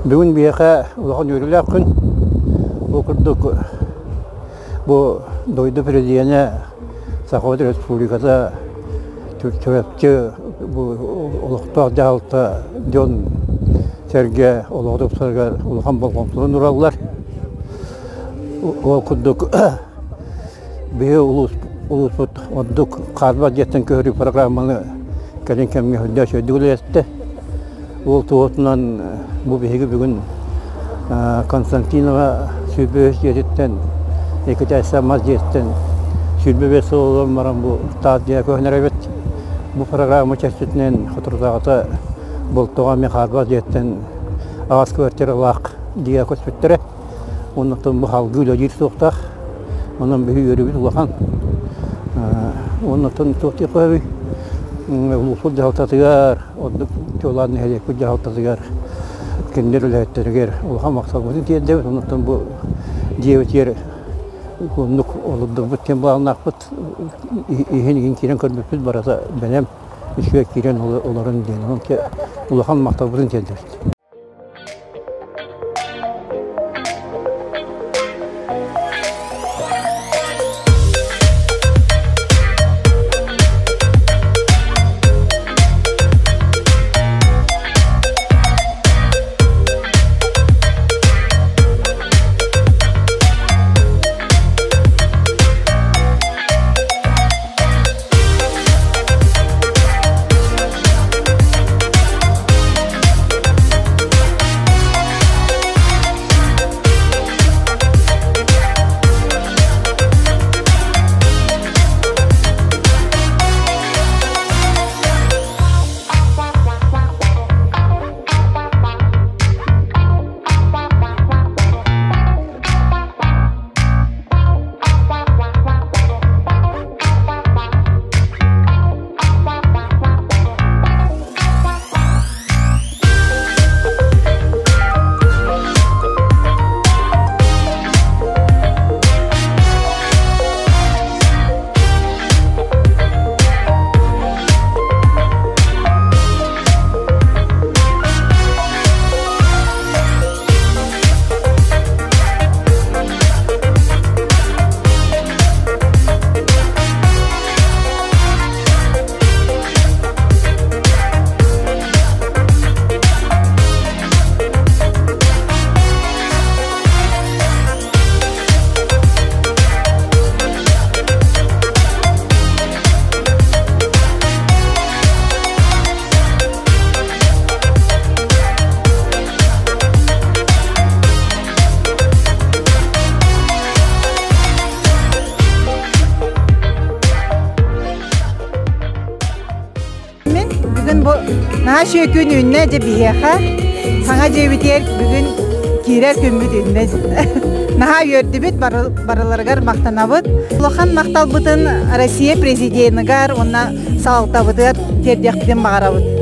Бүгін бияқа улахан өрілі ақын оқырдық бұл дойды президиені Сахават Республикада түрәпті олықтақ жағалты ден сәрге олығдық сәрге улахан болғанлығын ұралылар. Ол күрдік бие улус бұд оддық қарба жеттен көрі программаны кәлін кәмге хүлді сөйдігілі етті. Ол туғытынан бұл бейгі бүгін Константинова сүйбөс жеттен, екіті әсамаз жеттен сүйбөбесі олығын маран бұл таадия көхінер әбет. Бұл программа чәстетінен құтырдағыта бұл туған мен қарба жеттен ағас көвертері лақ дия көспеттері. Онықтың бұл халғы үлі жер соқтақ. Онын бүйі өрібіз ұлақан. Онықтың тоқти қойы. Улусул жалтатыгар, оддук жоланы хелеку жалтатыгар, кендер үләттергер, улахан мақсалбудын тиендебіз, онықтан бұл девет күннік олудық бұттен бағын ақпыт, еген керен көрбіппіз бараса бәлем үшкек керен оларын дейін, улахан мақсалбудын тиендебіз. Наға шөкін үнне де бияқа, саңа жебетер бүгін керер көмбіт үнне. Наға өрді бет барыларғар мақтанабыд. Улахан мақтал бұтын Россия президентігар, онна сағалта бұдығар тердек біден бағарабыд.